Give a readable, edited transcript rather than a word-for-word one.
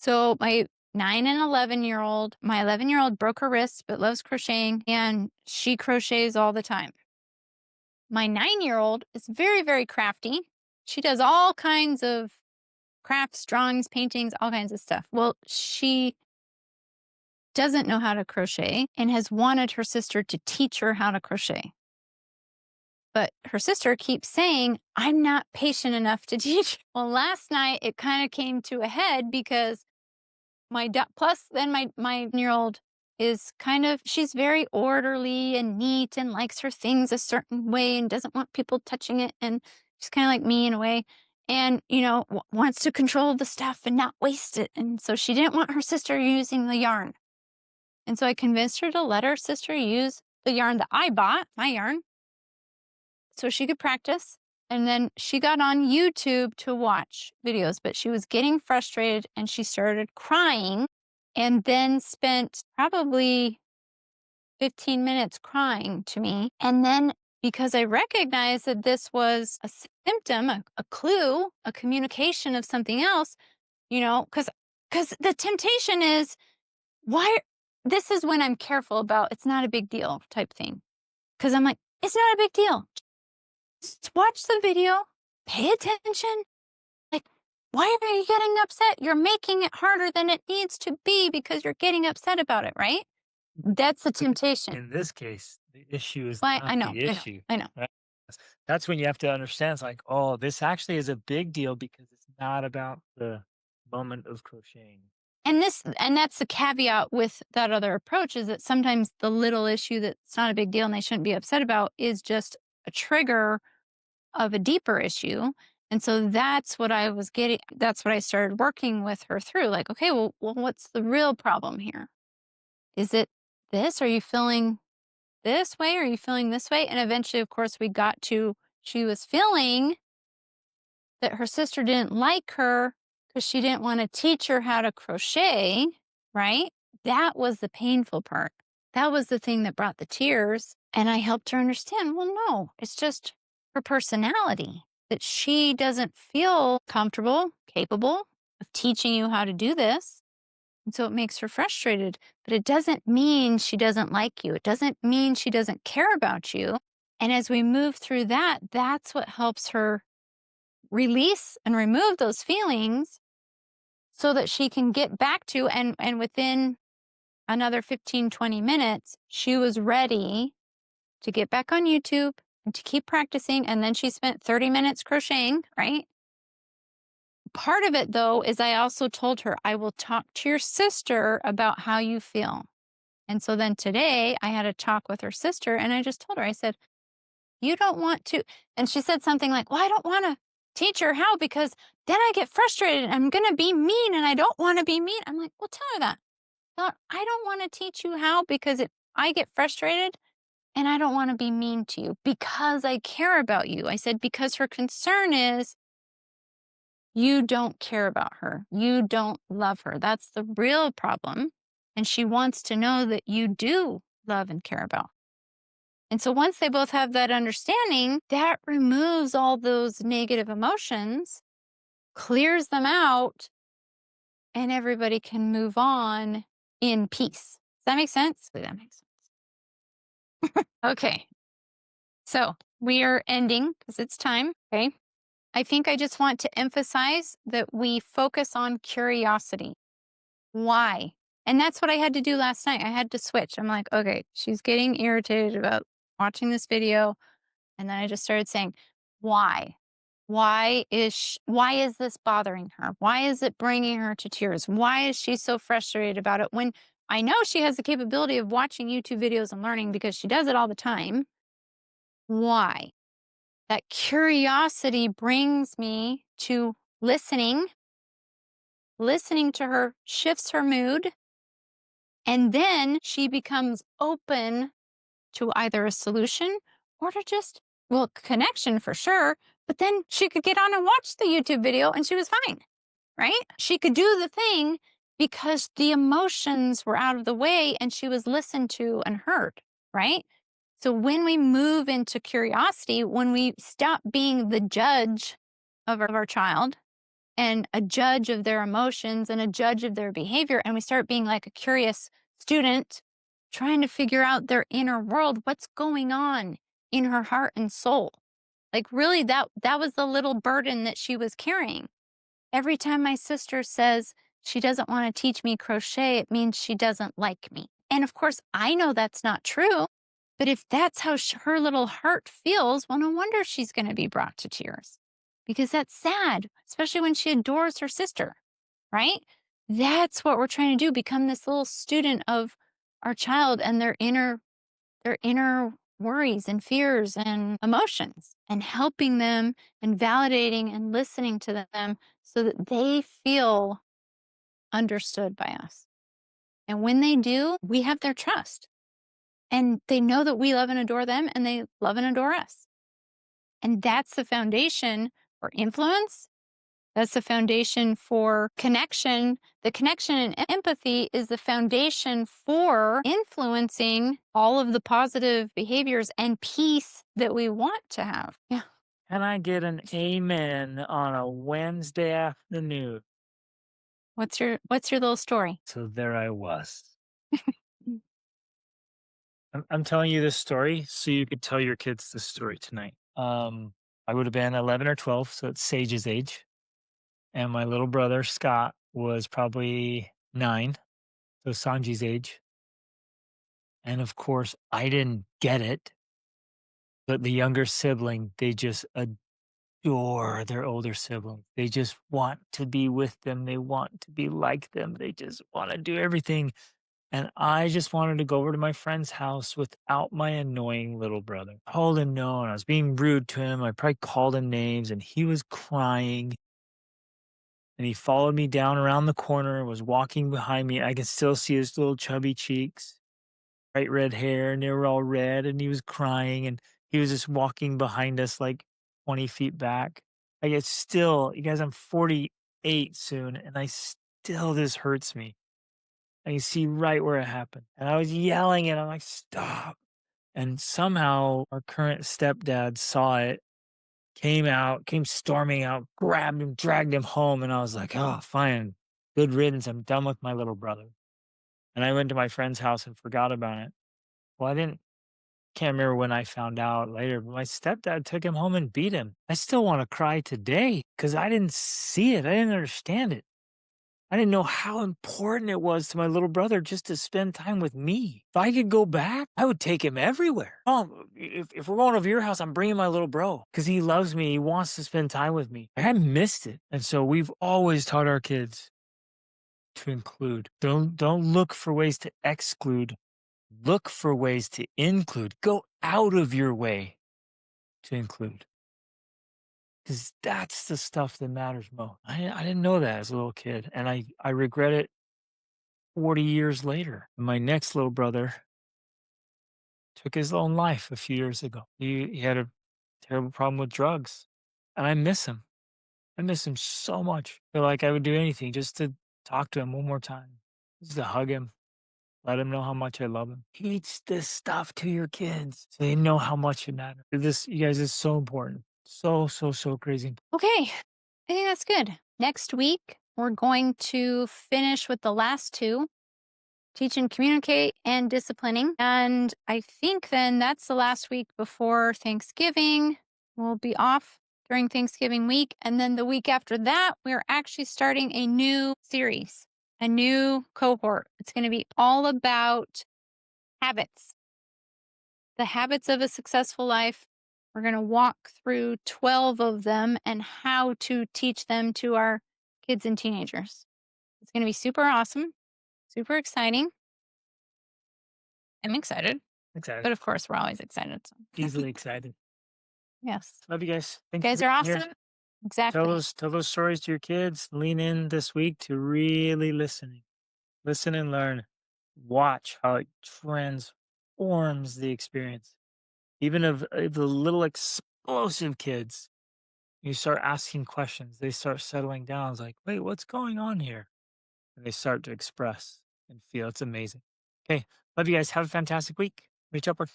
So my 9 and 11-year-old, my 11-year-old broke her wrist but loves crocheting and she crochets all the time. My 9-year-old is very, very crafty. She does all kinds of crafts, drawings, paintings, all kinds of stuff. Well, she doesn't know how to crochet and has wanted her sister to teach her how to crochet. But her sister keeps saying, I'm not patient enough to teach. Well, last night it kind of came to a head because plus then my year old is she's very orderly and neat and likes her things a certain way and doesn't want people touching it. And she's kind of like me in a way. And, wants to control the stuff and not waste it. And so she didn't want her sister using the yarn. And so I convinced her to let her sister use the yarn that I bought, my yarn, so she could practice. And then she got on YouTube to watch videos, but she was getting frustrated and she started crying and then spent probably 15 minutes crying to me. And then because I recognized that this was a symptom, a clue, a communication of something else, because the temptation is why this is when I'm careful about it's not a big deal type thing. Because I'm like, it's not a big deal. Just watch the video, pay attention. Like, why are you getting upset? You're making it harder than it needs to be because you're getting upset about it, right? That's the temptation. In this case, the issue is But not I know, the I know, issue, I know. right? That's when you have to understand, it's like, "Oh, this actually is a big deal because it's not about the moment of crocheting." And that's the caveat with that other approach is that sometimes the little issue that's not a big deal and they shouldn't be upset about is just a trigger of a deeper issue. And so that's what I was getting. That's what I started working with her through. Like, okay, well, what's the real problem here? Is it this? Are you feeling this way? Are you feeling this way? And eventually, of course, we got to she was feeling that her sister didn't like her because she didn't want to teach her how to crochet, right? That was the painful part. That was the thing that brought the tears. And I helped her understand well, no, it's just her personality that she doesn't feel comfortable, capable of teaching you how to do this. And so it makes her frustrated. But it doesn't mean she doesn't like you. It doesn't mean she doesn't care about you. And as we move through that, that's what helps her release and remove those feelings so that she can get back to and within another 15, 20 minutes she was ready to get back on YouTube and to keep practicing. And then she spent 30 minutes crocheting, right? Part of it though is I also told her I will talk to your sister about how you feel. And so then today I had a talk with her sister and I just told her, I said, you don't want to. And she said something like, well, I don't want to teach her how because then I get frustrated and I'm going to be mean and I don't want to be mean. I'm like, well, tell her that. Tell her, I don't want to teach you how because I get frustrated and I don't want to be mean to you because I care about you. I said, because her concern is you don't care about her. You don't love her. That's the real problem. And she wants to know that you do love and care about. And so once they both have that understanding, that removes all those negative emotions, clears them out, and everybody can move on in peace. Does that make sense? That makes sense. Okay. So we are ending because it's time. Okay. I think I just want to emphasize that we focus on curiosity. Why? And that's what I had to do last night. I had to switch. I'm like, okay, she's getting irritated about watching this video. And then I just started saying, why? Why is this bothering her? Why is it bringing her to tears? Why is she so frustrated about it when I know she has the capability of watching YouTube videos and learning because she does it all the time? Why? That curiosity brings me to listening. Listening to her shifts her mood. And then she becomes open to either a solution or to just, well, connection for sure. But then she could get on and watch the YouTube video and she was fine, right? She could do the thing because the emotions were out of the way and she was listened to and heard, right? So when we move into curiosity, when we stop being the judge of our child and a judge of their emotions and a judge of their behavior. And we start being like a curious student trying to figure out their inner world, what's going on in her heart and soul. Like really that was the little burden that she was carrying. Every time my sister says she doesn't want to teach me crochet, it means she doesn't like me. And of course, I know that's not true. But if that's how her little heart feels, well, no wonder she's going to be brought to tears because that's sad, especially when she adores her sister, right? That's what we're trying to do, become this little student of our child and their inner worries and fears and emotions and helping them and validating and listening to them so that they feel understood by us. And when they do, we have their trust and they know that we love and adore them and they love and adore us. And that's the foundation for influence. That's the foundation for connection. The connection and empathy is the foundation for influencing all of the positive behaviors and peace that we want to have. Yeah. Can I get an amen on a Wednesday afternoon? What's your little story? So there I was. Mm. I'm telling you this story so you could tell your kids this story tonight. I would have been 11 or 12, so it's Sage's age. And my little brother, Scott, was probably 9, so Sanji's age. And of course, I didn't get it, but the younger sibling, they just adore their older sibling. They just want to be with them. They want to be like them. They just want to do everything. And I just wanted to go over to my friend's house without my annoying little brother. I told him no, and I was being rude to him. I probably called him names, and he was crying. And he followed me down around the corner, was walking behind me. I could still see his little chubby cheeks, bright red hair, and they were all red, and he was crying, and he was just walking behind us like 20 feet back. Like, it's still, you guys, I'm 48 soon, and I still, this hurts me. I can see right where it happened. And I was yelling and I'm like, stop. And somehow our current stepdad saw it, came out, came storming out, grabbed him, dragged him home. And I was like, oh, fine. Good riddance. I'm done with my little brother. And I went to my friend's house and forgot about it. Well, can't remember when I found out later, but my stepdad took him home and beat him. I still want to cry today because I didn't see it. I didn't understand it. I didn't know how important it was to my little brother just to spend time with me. If I could go back, I would take him everywhere. Mom, if we're going over your house, I'm bringing my little bro because he loves me. He wants to spend time with me. I missed it. And so we've always taught our kids to include. Don't look for ways to exclude. Look for ways to include. Go out of your way to include. Because that's the stuff that matters most. I didn't know that as a little kid. And I regret it 40 years later. My next little brother took his own life a few years ago. He had a terrible problem with drugs, and I miss him. I miss him so much. Feel like I would do anything just to talk to him one more time, just to hug him, let him know how much I love him. Teach this stuff to your kids so they know how much it matters. This, you guys, is so important. So, so, so crazy. Okay. I think that's good. Next week, we're going to finish with the last two, teach and communicate and disciplining. And I think then that's the last week before Thanksgiving. We'll be off during Thanksgiving week. And then the week after that, we're actually starting a new series, a new cohort. It's going to be all about habits, the habits of a successful life. We're going to walk through 12 of them and how to teach them to our kids and teenagers. It's going to be super awesome, super exciting. I'm excited. Excited. But of course, we're always excited. So. Easily excited. Yes. Love you guys. You Thank you guys for are being here. awesome. Exactly. Tell those stories to your kids. Lean in this week to really listening. Listen and learn. Watch how it transforms the experience. Even of the little explosive kids, you start asking questions. They start settling down. It's like, wait, what's going on here? And they start to express and feel. It's amazing. Okay. Love you guys. Have a fantastic week. Reach upward.